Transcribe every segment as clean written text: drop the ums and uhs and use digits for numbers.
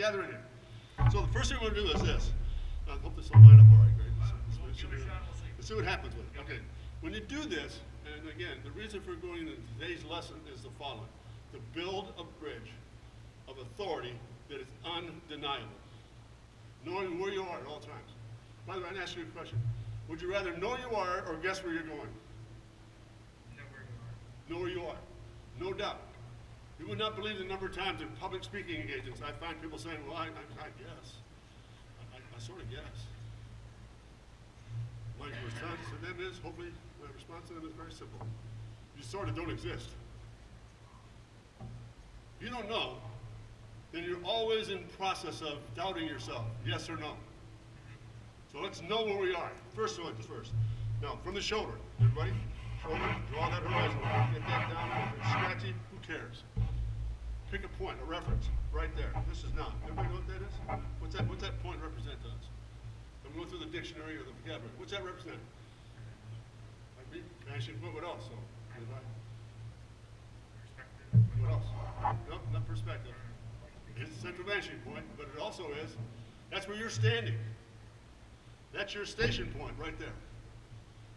gather in here. So the first thing we're going to do is this. I hope this will line up all right, Greg. Let's see what happens with it. Okay. When you do this, and again, the reason for going into today's lesson is the following. To build a bridge of authority that is undeniable. Knowing where you are at all times. By the way, I'm going to ask you a question. Would you rather know you are or guess where you're going? Know where you are. Know where you are. No doubt. You would not believe the number of times in public speaking engagements I find people saying, well, I guess. I sort of guess. My response to them is, hopefully, my response to them is very simple. You sort of don't exist. If you don't know, then you're always in process of doubting yourself, yes or no. So let's know where we are. First one, first. Now, from the shoulder, everybody, shoulder, draw that horizon. Get that down. If it's scratchy, who cares? Pick a point, a reference, right there. This is not. Everybody know what that is? What's that point represent to us? I'm going through the dictionary or the vocabulary. What's that represent? Like me? Vanishing point, what else? So, Perspective. what else? Nope, not perspective. It's a central vanishing point, but it also is, that's where you're standing. That's your station point right there.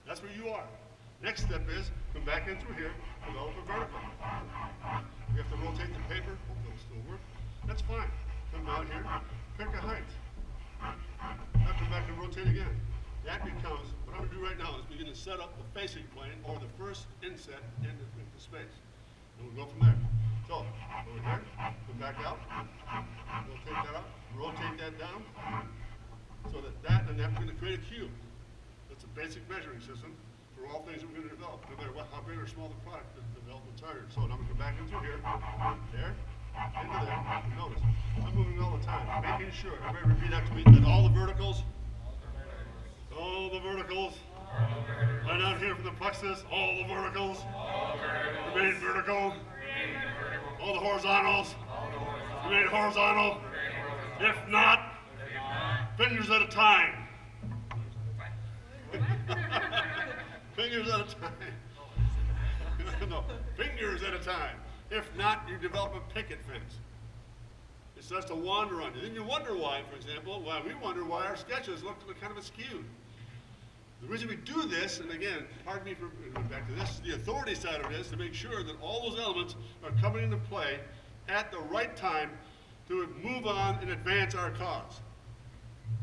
That's where you are. Next step is, come back in through here, develop a vertical. You have to rotate the paper, hope it'll still work. That's fine. Come down here, pick a height. Now come back and rotate again. That becomes, what I'm going to do right now is begin to set up the facing plane or the first inset into space. And we'll go from there. So, over here, come back out, rotate that up, rotate that down, so that and that's going to create a cube. That's a basic measuring system for all things that we're going to develop, no matter how big or small the product development's are. So now I'm going to come back into here, there, into there. Notice, I'm moving all the time, making sure, everybody repeat after me, that all the verticals, right down here from the plexus, all the verticals, remain vertical. All the horizontals, remain horizontal. If not, fingers at a time. Fingers at a time. No, fingers at a time. If not, you develop a picket fence. It starts to wander on you. Then you wonder why, for example, we wonder why our sketches look kind of askew. The reason we do this, and again, pardon me for going back to this, the authority side of it is to make sure that all those elements are coming into play at the right time to move on and advance our cause.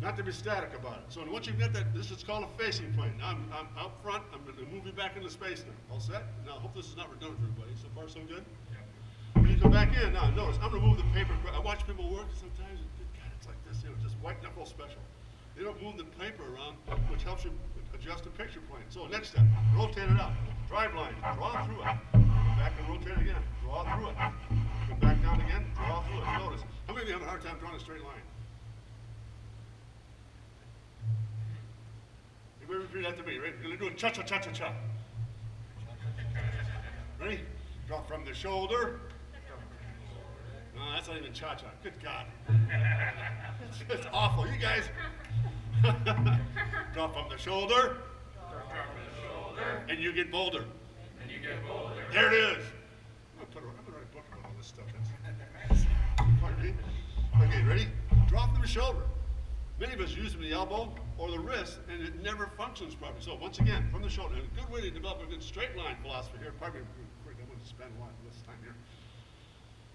Not to be static about it. So once you've got that, this is called a facing plane. Now I'm out front, I'm going to move you back into space now. All set? Now I hope this is not redundant for everybody. So far so good? When you come back in, now notice, I'm going to move the paper. I watch people work sometimes, God, it's like this, just white knuckle special. They don't move the paper around, which helps you adjust the picture plane. So next step, rotate it out. Drive line, draw through it. Come back and rotate again, draw through it. Come back down again, draw through it. Notice, how many of you have a hard time drawing a straight line? Everybody repeat after me, right? We're going to do a cha-cha-cha-cha-cha. Ready? Draw from the shoulder. No, that's not even cha-cha. Good God. It's awful. You guys. Draw from the shoulder. And you get bolder. There it is. I'm going to write a book about all this stuff. Pardon me? Okay, ready? Draw from the shoulder. Many of us use them in the elbow or the wrist, and it never functions properly. So once again, from the shoulder. And a good way to develop a good straight line philosophy here. Pardon me, I'm going to spend a lot of this time here.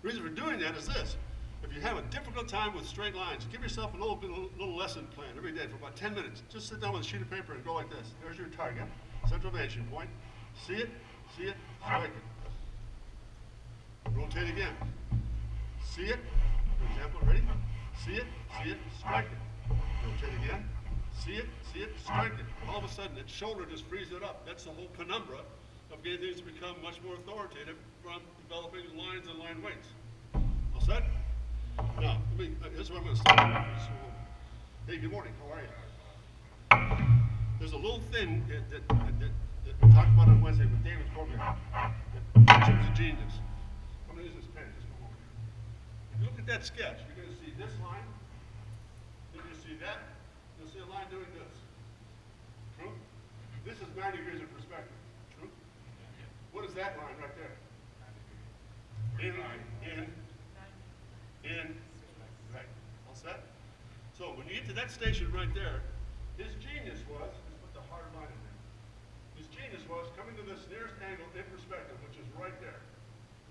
The reason for doing that is this. If you have a difficult time with straight lines, give yourself a little lesson plan every day for about 10 minutes. Just sit down with a sheet of paper and go like this. There's your target, central vanishing point. See it, strike it. Rotate again. See it, for example, ready? See it, strike it. Rotate again. See it, strike it. All of a sudden, that shoulder just frees it up. That's the whole penumbra of getting things to become much more authoritative from developing lines and line weights. All set? Now, here's where I'm going to start. Hey, good morning. How are you? There's a little thing that we talked about on Wednesday with David's program. Jim's a genius. I'm going to use this pen. Just come over here. If you look at that sketch, you're going to see this line. Then you see that. You'll see a line doing this. True? This is 90 degrees of perspective. True? What is that line right there? In. Right. All set? So when you get to that station right there, his genius was, let's put the hard line in there. His genius was coming to this nearest angle in perspective, which is right there,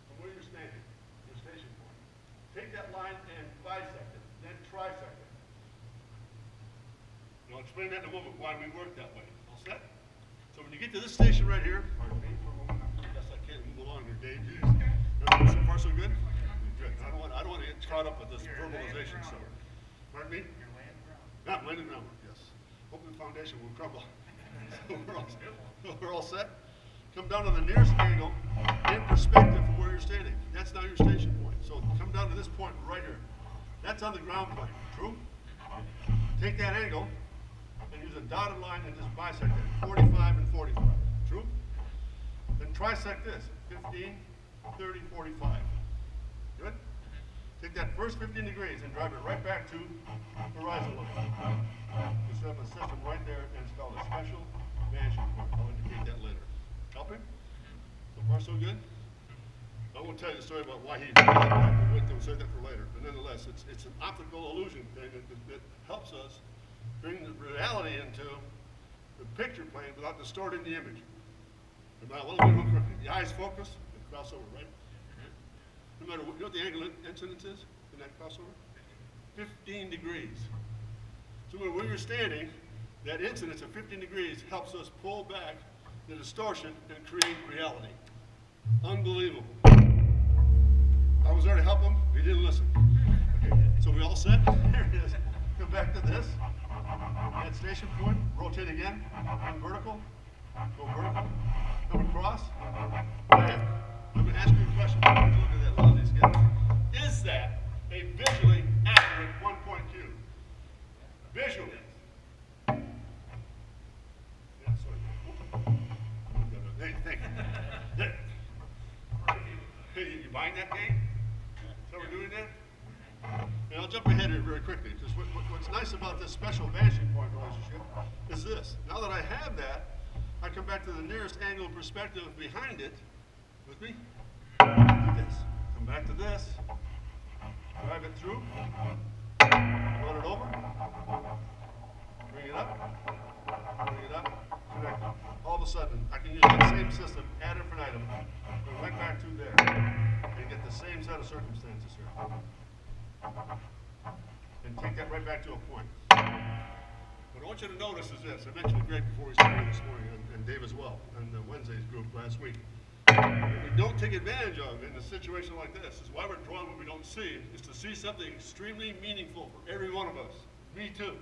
from where you're standing, your station point. Take that line and bisect it, then trisect it. And I'll explain that in a moment, why we work that way. All set? So when you get to this station right here, pardon me for a moment, I guess I can't move along here, Dave. Jeez. So far so good? Good. I don't want to get caught up with this verbalization, so. Pardon me? Not landing groundwork, yes. Hoping the foundation will crumble. So we're all set. Come down to the nearest angle in perspective from where you're standing. That's now your station point. So come down to this point right here. That's on the ground plane. True? Take that angle and use a dotted line and just bisect it. 45 and 45. True? Then trisect this. 15, 30, 45. Good? Take that first 15 degrees and drive it right back to horizon level. We set up a system right there and it's called a special vanishing point. I'll indicate that later. Helping? So far so good? I won't tell you the story about why he did that. We'll save that for later. But nonetheless, it's an optical illusion thing that helps us bring the reality into the picture plane without distorting the image. Well, the eyes focus, the crossover, right? No matter what, you know what the angle incidence is in that crossover? 15 degrees. So when you're standing, that incidence of 15 degrees helps us pull back the distortion and create reality. Unbelievable. I was there to help him, he didn't listen. Okay, so we all set? Here it is. Come back to this. At station point, rotate again, come vertical, go vertical, come across. Bam. I'm going to ask you a question. Look at that, a lot of these guys. Is that a visually accurate one-point cue? Visually. Yeah, sorry. Hey, thank you. Hey, you buying that game? So we're doing that? And I'll jump ahead here very quickly, because what's nice about this special vanishing point relationship is this. Now that I have that, I come back to the nearest angle of perspective behind it. With me? Do this. Come back to this. Drive it through. Run it over. Bring it up. Bring it up. Connect it. All of a sudden, I can use that same system, add infinitum, go right back to there, and get the same set of circumstances here. And take that right back to a point. What I want you to notice is this. I mentioned to Greg before we started this morning, and Dave as well, and Wednesday's group last week. What we don't take advantage of in a situation like this is why we're drawing what we don't see, is to see something extremely meaningful for every one of us. Me too.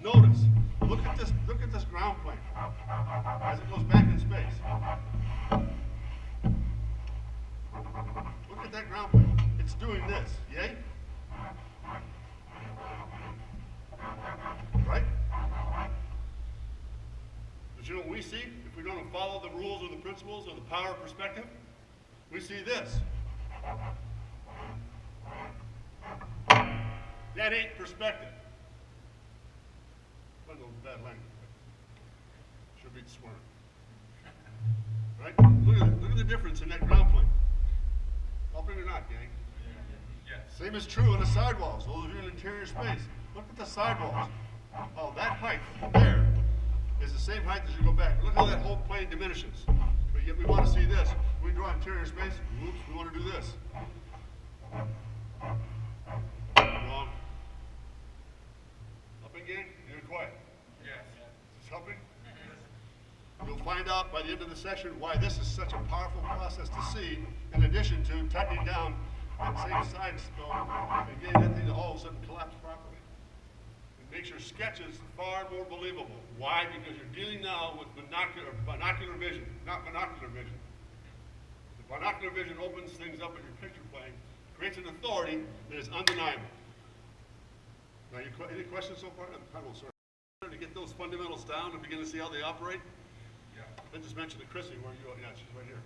Notice, look at this ground plane as it goes back in space. Look at that ground plane. It's doing this, yay? Right? But you know what we see if we don't follow the rules or the principles or the power of perspective? We see this. That ain't perspective. A little bad language. Should be swearing. Right? Look at the difference in that ground plane. Helping or not, gang? Yeah. Same is true in the sidewalls. Those of you in interior space. Look at the sidewalls. Oh, that height there is the same height as you go back. Look how that whole plane diminishes. But yet we want to see this. We draw interior space. Oops, we want to do this. Wrong. Helping, gang? You're quiet. Yes. Is this helping? You'll find out by the end of the session why this is such a powerful process to see, in addition to tightening down that same side stone and getting that thing to all of a sudden collapse properly. It makes your sketches far more believable. Why? Because you're dealing now with binocular vision, not monocular vision. The binocular vision opens things up in your picture plane, creates an authority that is undeniable. Now, any questions so far? I'm kind of sorry. To get those fundamentals down and begin to see how they operate. Yeah. I just mentioned to Chrissy where you are. Yeah, she's right here.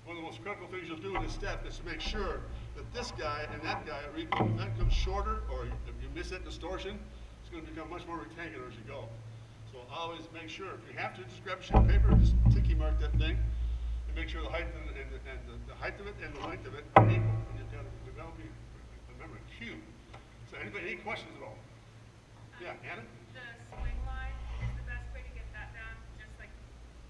One of the most critical things you'll do in this step is to make sure that this guy and that guy are equal. If that comes shorter or if you miss that distortion, it's going to become much more rectangular as you go. So always make sure, if you have to, just grab a sheet of paper, just ticky mark that thing, and make sure the height and the height of it and the length of it are equal. And you've got to be, remember, cube. It's So anybody, any questions at all? Yeah, Anna? The swing line is the best way to get that down, just like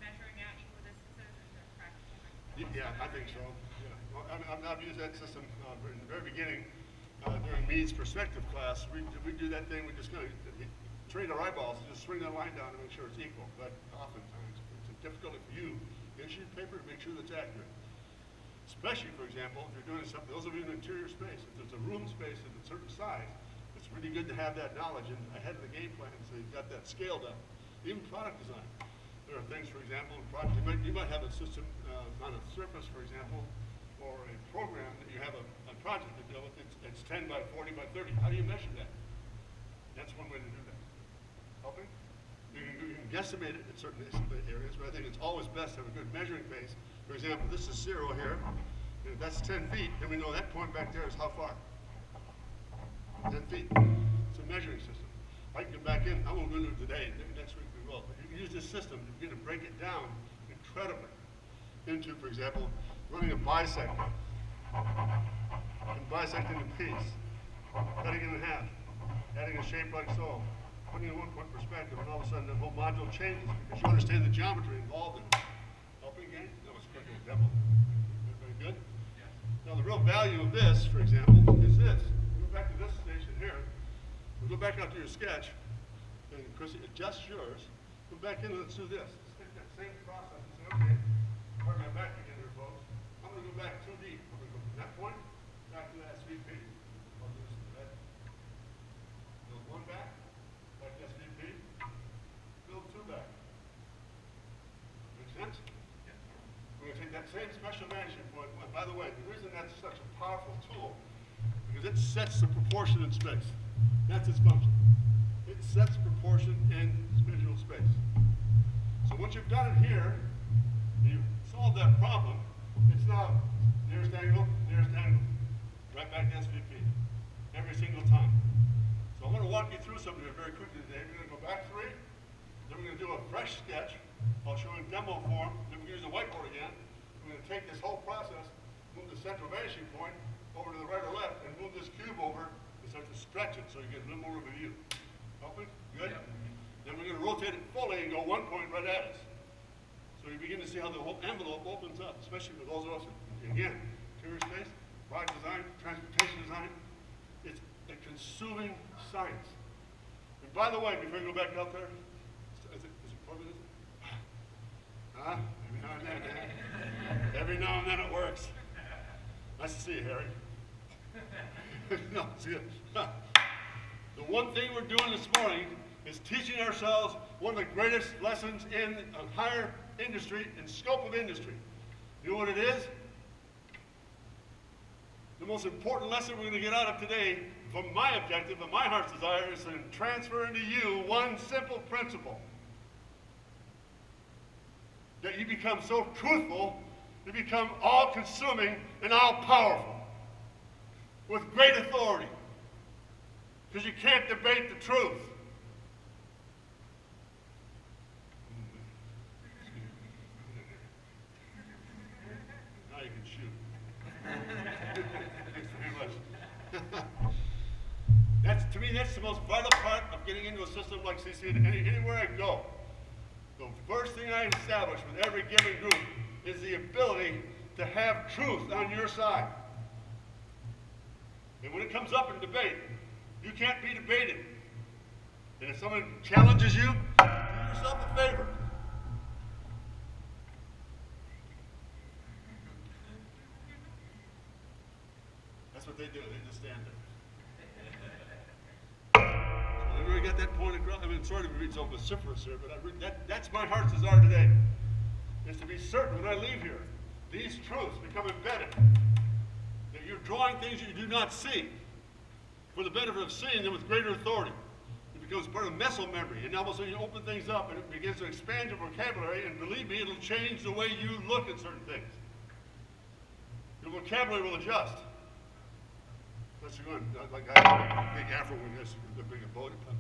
measuring out equal distances and practicing. Yeah, I think so. Yeah. Well, I've used that system in the very beginning during Mead's perspective class. We do that thing. We just kind of train our eyeballs and just swing that line down to make sure it's equal. But oftentimes it's difficult for you to issue paper to make sure that's accurate. Especially, for example, if you're doing something, those of you in interior space, if there's a room space of a certain size, it's really good to have that knowledge and ahead of the game plan so you've got that scale down. Even product design. There are things, for example, in product, you might have a system on a surface, for example, or a program that you have a project to deal with. It's 10 by 40 by 30. How do you measure that? That's one way to do that. Helping? You can guesstimate it in certain areas, but I think it's always best to have a good measuring base. For example, this is 0 here. And if that's 10 feet, then we know that point back there is how far? 10 feet. It's a measuring system. I can go back in. I won't go into it today. Maybe next week we will. But you can use this system to begin to break it down incredibly into, for example, running a bisect and bisecting a piece, cutting it in half, adding a shape like so, putting it in one-point perspective, and all of a sudden the whole module changes because you understand the geometry involved in it. Helping again? That was a quick little demo. Very good? Yes. Now the real value of this, for example, is this. We go back to this station here. We go back out to your sketch, and Chrissy, adjust yours. Go back in and let's do this. Let's take that same process and say, okay, pardon my back again here, folks. I'm going to go back 2D. I'm going to go from that point back to that SVP. I'll do this that. Build one back to SVP. Build two back. Make sense? We're going to take that same special management point. And by the way, the reason that's such a powerful tool, because it sets the proportion in space. That's its function. It sets proportion in visual space. So once you've done it here, and you've solved that problem, it's now nearest angle, right back to SVP, every single time. So I'm going to walk you through something very quickly today. We're going to go back 3, then we're going to do a fresh sketch. I'll show you in demo form, then we're going to use the whiteboard again. We're going to take this whole process, move the central vanishing point over to the right or left, and move this cube over and start to stretch it so you get a little more of a view. Helping? Good? Yep. Then we're going to rotate it fully and go 1 point right at us. So you begin to see how the whole envelope opens up, especially for those of us, again, interior space, product design, transportation design. It's a consuming science. And by the way, before you go back out there, is it 4 minutes? Every now and then. Every now and then it works. Nice to see you, Harry. No, see you. The one thing we're doing this morning is teaching ourselves one of the greatest lessons in higher industry and scope of industry. You know what it is? The most important lesson we're going to get out of today, from my objective and my heart's desire, is to transfer into you one simple principle. That you become so truthful, you become all-consuming and all-powerful, with great authority, because you can't debate the truth. Now you can shoot. Thanks very much. To me, that's the most vital part of getting into a system like CC. Anywhere I go, the first thing I establish with every given group is the ability to have truth on your side. And when it comes up in debate, you can't be debated. And if someone challenges you, do yourself a favor. That's what they do. They just stand there. So everybody got that point across? I mean, sorry to be so vociferous here, but that's my heart's desire today, is to be certain when I leave here, these truths become embedded. That you're drawing things that you do not see for the benefit of seeing them with greater authority. It becomes part of muscle memory, and all of a sudden you open things up and it begins to expand your vocabulary, and believe me, it'll change the way you look at certain things. Your vocabulary will adjust. Unless you're going, like I have a big afro wing, this big a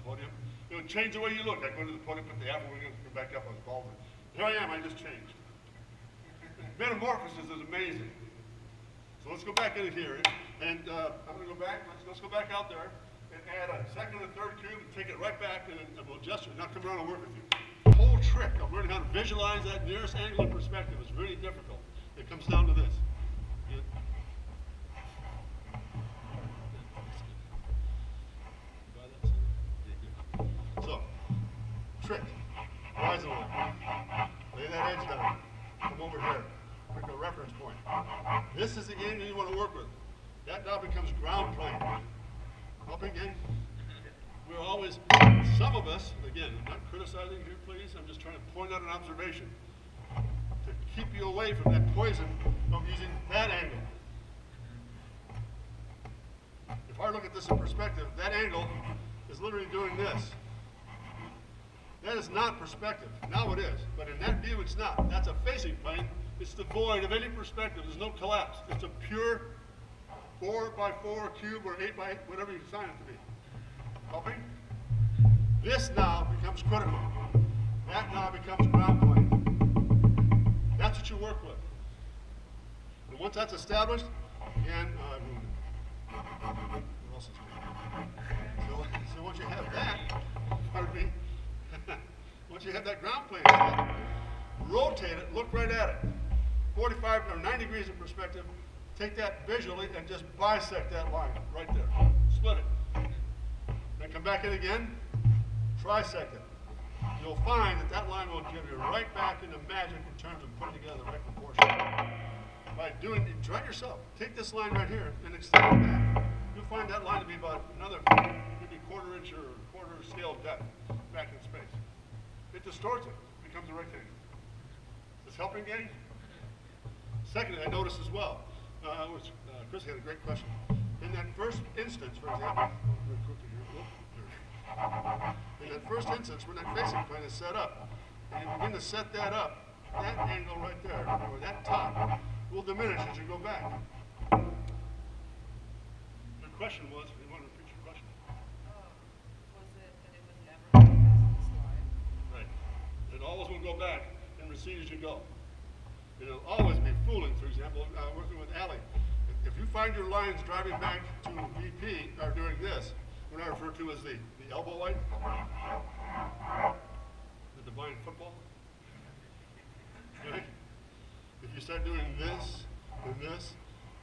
podium. It'll change the way you look. I go to the podium, put the afro wing, come back up, I was bald. Here I am, I just changed. Metamorphosis is amazing. So let's go back in here, and I'm going to go back. Let's go back out there, and add a second and third cube and take it right back and we'll adjust it, not come around and work with you. The whole trick of learning how to visualize that nearest angle in perspective is really difficult. It comes down to this. You- So, trick, horizon line. Lay that edge down. Come over here. Pick a reference point. This is the angle you want to work with. That now becomes ground plane. Helping again? We're always, some of us, again, I'm not criticizing here, please. I'm just trying to point out an observation to keep you away from that poison of using that angle. If I look at this in perspective, that angle is literally doing this. That is not perspective. Now it is, but in that view it's not. That's a facing plane. It's devoid of any perspective. There's no collapse. It's a pure 4x4 cube or 8x8, whatever you assign it to be. Helping? This now becomes critical. That now becomes ground plane. That's what you work with. And once that's established, again, I ruined it. What else is good? So once you have that, pardon me, once you have that ground plane set, rotate it, look right at it. 45 or 90 degrees in perspective, take that visually and just bisect that line right there. Split it. Then come back in again, trisect it. You'll find that that line will give you right back into magic in terms of putting together the right proportion. By doing it, try it yourself. Take this line right here and extend it back. You'll find that line to be about another maybe quarter inch or quarter scale depth back in space. It distorts it, becomes a rectangle. Is this helping, gang? Secondly, I noticed as well, Chris had a great question. In that first instance, for example, in that first instance, when that facing plane is set up, and you begin to set that up, that angle right there, or that top, will diminish as you go back. The question was, you want to repeat your question? Was it that it would never go past the slide? Right. It always will go back and recede as you go. It'll always be fooling, for example, working with Allie. If you find your lines driving back to VP are doing this, what I refer to as the elbow light, the divine football. Okay? If you start doing this and this,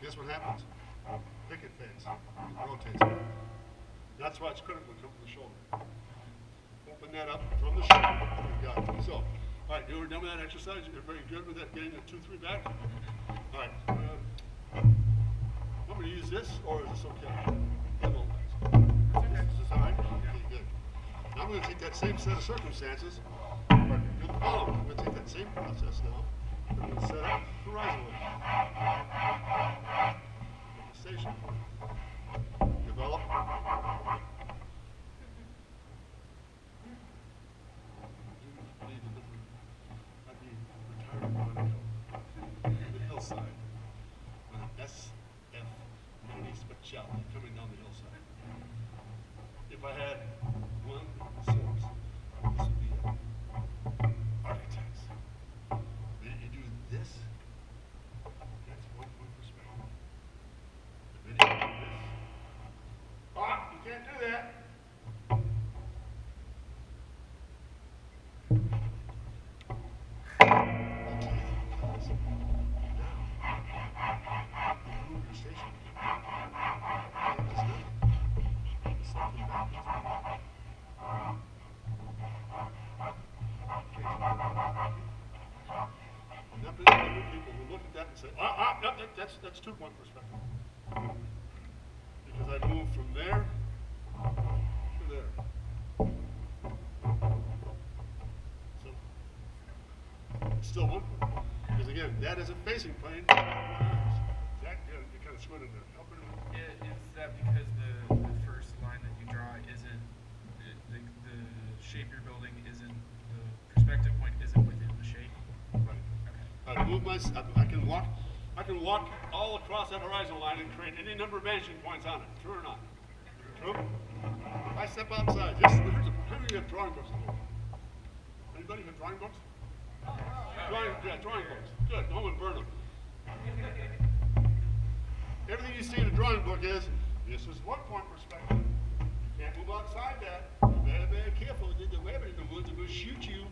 guess what happens? Picket fence. It rotates. That's why it's critical to come from the shoulder. Open that up from the shoulder. You got it. So, all right, you were done with that exercise. You're very good with that, getting the 2-3 back. All right. Want me to use this, or is this okay? Demo lines. Is this all right? Okay, good. Now I'm going to take that same set of circumstances, or do the following. I'm going to take that same process now. I'm going to set up horizon line. Station. Develop. I'd be retired on the hillside. SF 90 speciality coming down the hillside. If I had 1 6, this would be architects. Then you do this. That's 1 point perspective. And then you do this. Ah, you can't do that. That's 2 point perspective. Because I move from there to there. So, it's still 1 point. Because again, that is a facing plane. Zach, you kind of squinted there. Help me. Is that because the first line that you draw isn't, the shape you're building isn't, the perspective point isn't within the shape? Right. Okay. I move I can walk all across that horizon line and create any number of vanishing points on it. True or not? True? If I step outside, how many of you have drawing books at home? Anybody have drawing books? Drawing books. Good. Go home and burn them. Everything you see in a drawing book is, this is 1 point perspective. can't move outside that. Be very, very careful. The rabbit in the woods will shoot you.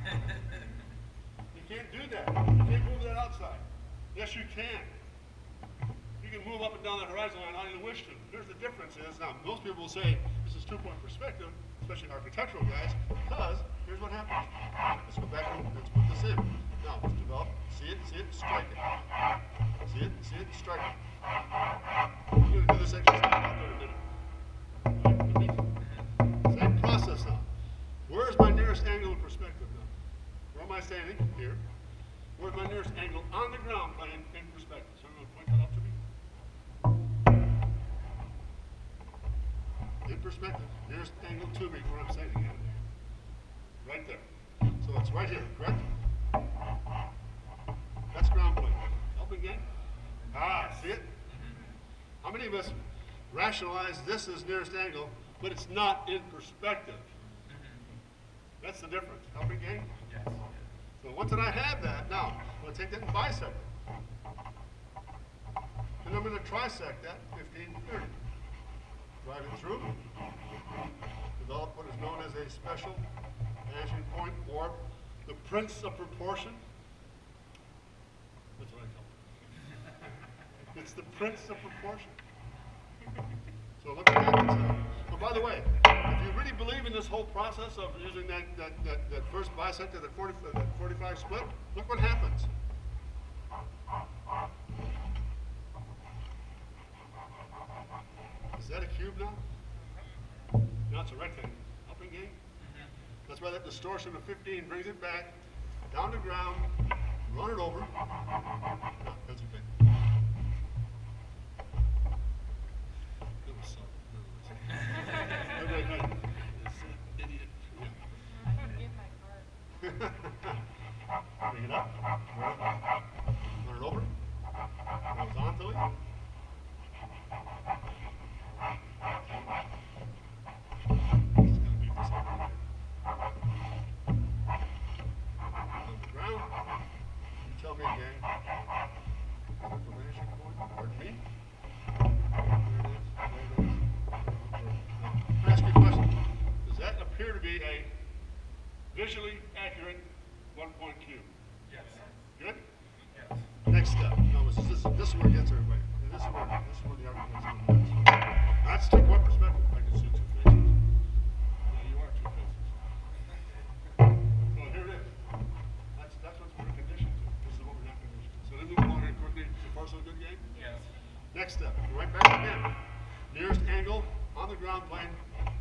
You can't do that. You can't move that outside. Yes, you can. You can move up and down the horizon line all you wish to. Here's the difference is, now most people will say this is two-point perspective, especially architectural guys, because here's what happens. Let's go back and let's put this in. Now, let's develop, see it, strike it. See it, strike it. We're going to do this exercise after a minute. Same process now. Where's my nearest angle of perspective now? Where am I standing? Here. Where's my nearest angle on the ground plane in perspective? So I'm going to point that out to me. In perspective, nearest angle to me where I'm standing at. Right there. So it's right here, correct? That's ground plane. Helping gang? Ah, see it? How many of us rationalize this as nearest angle, but it's not in perspective? That's the difference. Helping gang? Yes. So once that I have that, now I'm going to take that and bisect it. And I'm going to trisect that 15, 30. Drive it through. Develop what is known as a special vanishing point, or the Prince of Proportion. That's what I call it. It's the Prince of Proportion. So look at that. Oh, by the way, if you really believe in this whole process of using that first bisector, that 45 split, look what happens. Is that a cube now? No, it's a rectangle. Helping gang? That's why that distortion of 15 brings it back, down to ground, run it over. No, that's okay. That was so. Okay, good. It's an idiot. Yeah. I didn't get my card. Bring it up. Run it over. Horizontally. It's going to be this over here. On the ground. You tell me, gang. The vanishing point. Pardon me. There it is. Now, let me ask you a question. Does that appear to be a visually accurate one-point cube? Yes. Good? Yes. Next step. Now, this is where it gets everybody. This is where the argument gets everybody. That's two-point perspective. I can see two faces. Yeah, you are two faces. So here it is. That's what we're conditioned to. This is what we're not conditioned to. So then move along here quickly. So far, so good, gang? Yes. Next step. Go right back again. Nearest angle on the ground plane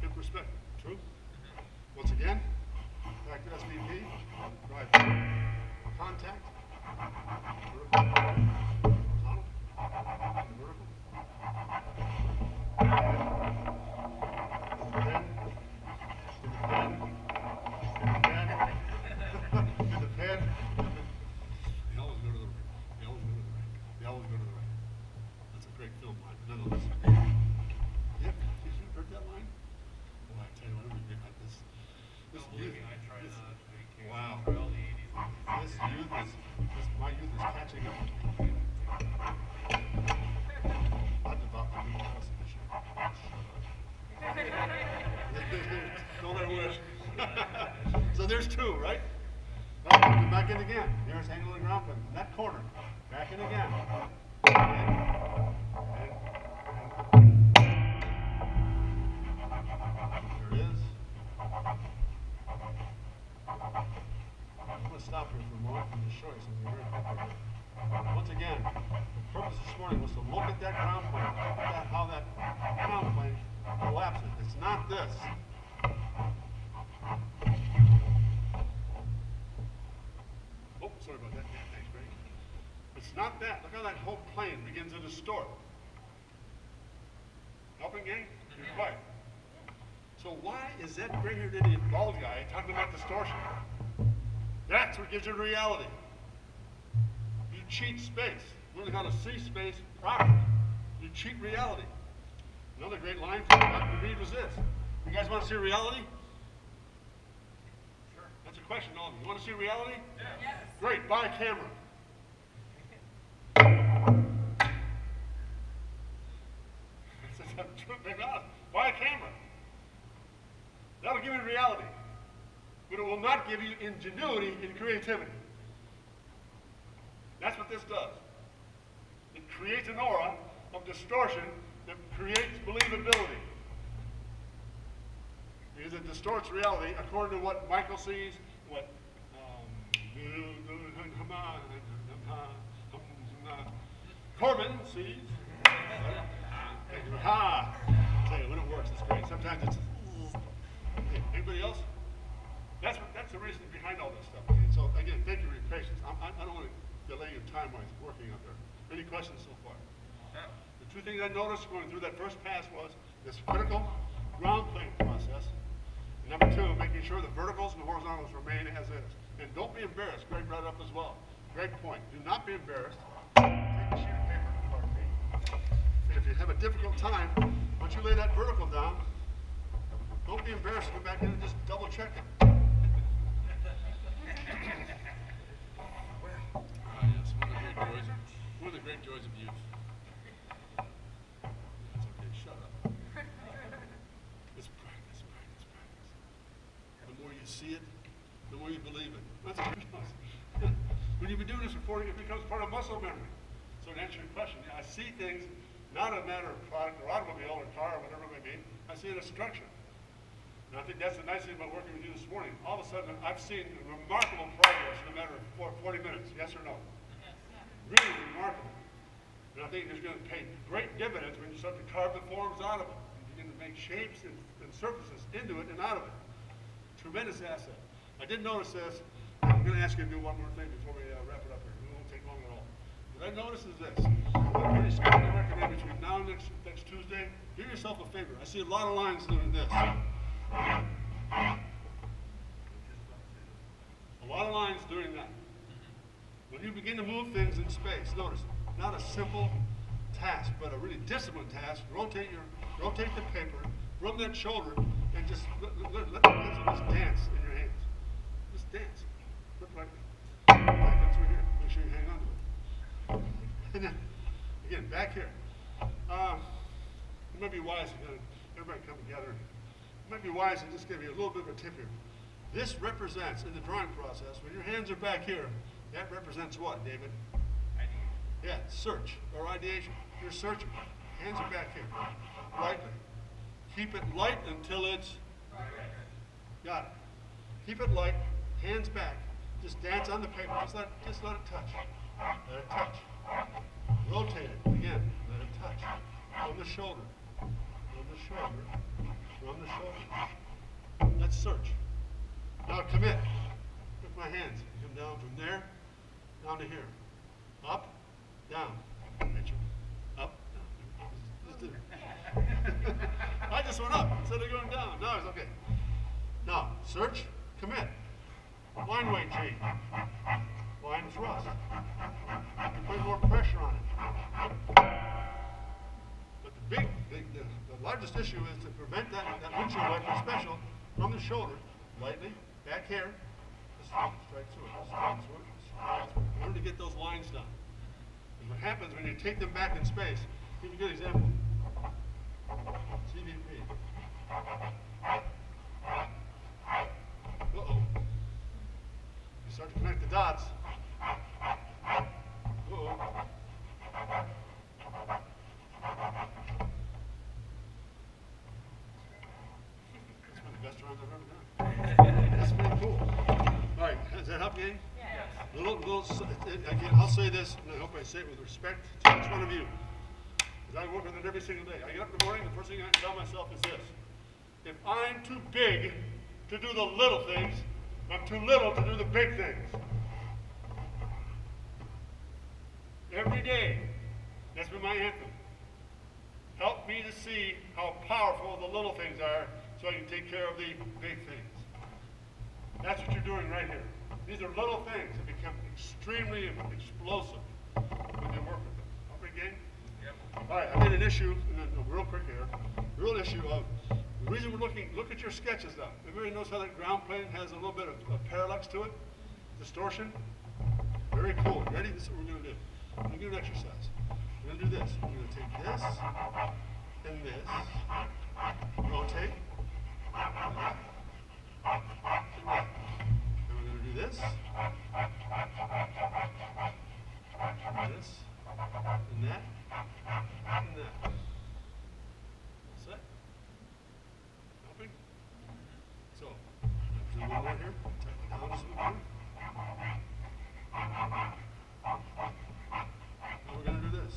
in perspective. True? Once again, back to SVP. Drive through. Contact. Vertical. Horizontal. Vertical. The pen. They always go to the right. They always go to the right. They always go to the right. That's a great film line, but nonetheless. Yeah, you heard that line? Well, I tell you what, we got this youth. Wow. This youth is, my youth is catching up. I'm about to do this mission. Don't I wish. So there's two, right? Now, come back in again. Nearest angle of the ground plane. That corner. Back in again. There it is. I'm going to stop here for a moment and just show you something very quickly. Once again, the purpose this morning was to look at that ground plane, look at how that ground plane collapses. It's not this. Oh, sorry about that. Yeah, thanks, Greg. It's not that. Look how that whole plane begins to distort. Helping, gang? You're quiet. So why is that gray-haired idiot bald guy talking about distortion? That's what gives you reality. You cheat space. Learn how to see space properly. You cheat reality. Another great line from Dr. Reed was this. You guys want to see reality? Sure. That's a question, all of you. You want to see reality? Yeah. Yes. Great, buy a camera. Buy a camera. but it will not give you ingenuity and creativity. That's what this does. It creates an aura of distortion that creates believability. Because it distorts reality according to what Michael sees, what Corbin sees. Ha! I tell you, when it works, it's great. Sometimes it's. Okay, anybody else? That's the reason behind all this stuff. And so again, thank you for your patience. I don't want to delay your time while it's working out there. Any questions so far? The two things I noticed going through that first pass was this critical ground plane process. And number two, making sure the verticals and the horizontals remain as is. And don't be embarrassed. Greg brought it up as well. Great point. Do not be embarrassed. Take a sheet of paper, pardon me. And if you have a difficult time, once you lay that vertical down, don't be embarrassed. Go back in and just double check it. Yes, one of the great joys of youth. That's okay, shut up. It's practice, practice, practice. The more you see it, the more you believe it. That's a good one. When you've been doing this for 40, it becomes part of muscle memory. So to answer your question, I see things not a matter of product or automobile or car or whatever it may be. I see it as structure. And I think that's the nice thing about working with you this morning. All of a sudden, I've seen remarkable progress in a matter of 40 minutes. Yes or no? Really remarkable. And I think it's going to pay great dividends when you start to carve the forms out of it. You begin to make shapes and surfaces into it and out of it. Tremendous asset. I did notice this. I'm going to ask you to do one more thing before we wrap it up here. It won't take long at all. What I noticed is this. I pretty strongly recommend between now and next Tuesday, do yourself a favor. I see a lot of lines doing this. A lot of lines doing that. When you begin to move things in space, notice, not a simple task, but a really disciplined task. Rotate the paper, rub that shoulder, and just let the pencil just dance in your hands. Just dance. Look like back in through here. Make sure you hang on to it. And then, again, back here. It might be wise to everybody come together. It might be wise to just give you a little bit of a tip here. This represents, in the drawing process, when your hands are back here, that represents what, David? Yeah, search or ideation. You're searching. Hands are back here. Lightly. Keep it light until it's. Got it. Keep it light. Hands back. Just dance on the paper. Just let it touch. Let it touch. Rotate it again. Let it touch. From the shoulder. From the shoulder. From the shoulder. Let's search. Now commit. With my hands. Come down from there. Down to here. Up. Down. Rachel. Up. Down. Just did it. I just went up instead of going down. Now it's okay. Now, search. Commit. Line weight G. Line thrust. Put more pressure on it. But the largest issue is to prevent that windshield wiper special from the shoulder, lightly, back here. Just strike through it. Strike through it. Strike through it. In order to get those lines done. And what happens when you take them back in space, give you a good example. CVP. Uh-oh. You start to connect the dots. Uh-oh. That's one of the best drawings I've ever done. That's pretty cool. All right, does that help, gang? Yes. Again, I'll say this, and I hope I say it with respect to each one of you. Because I work with it every single day. I get up in the morning, the first thing I tell myself is this. If I'm too big to do the little things, I'm too little to do the big things. Every day, that's been my anthem. Help me to see how powerful the little things are so I can take care of the big things. That's what you're doing right here. These are little things that become extremely explosive when you work with them. Okay, gang? Yep. All right, I made an issue, and then real quick here, real issue of the reason we're looking, look at your sketches now. Everybody knows how that ground plane has a little bit of parallax to it? Distortion? Very cool. Ready? This is what we're going to do. We're going to do an exercise. We're going to do this. We're going to take this and this, rotate, and that. this, and this, and that, and that. That's it. Helping? So, do a little more here. Tighten it down just a little bit. Now we're going to do this.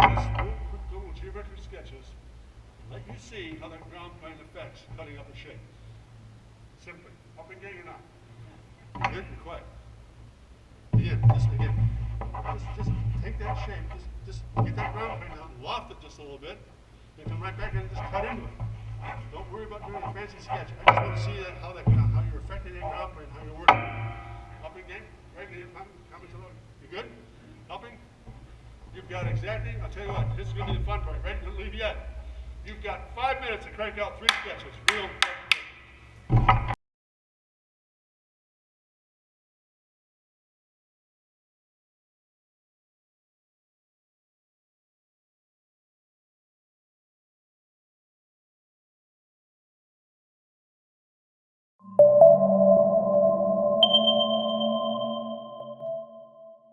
Just real quick little geometric sketches. Let you see how that ground plane affects cutting up a shape. Simply. Up and getting or not. Good and quiet. Again, just take that shape, just get that ground plane out, loft it just a little bit, and come right back in and just cut into it. Don't worry about doing a fancy sketch. I just want to see that, how you're affecting that ground plane, how you're working. Helping game? Right here, comments along. You good? Helping? You've got exactly, I'll tell you what, this is going to be the fun part, right? Don't leave yet. You've got 5 minutes to crank out 3 sketches, real quick.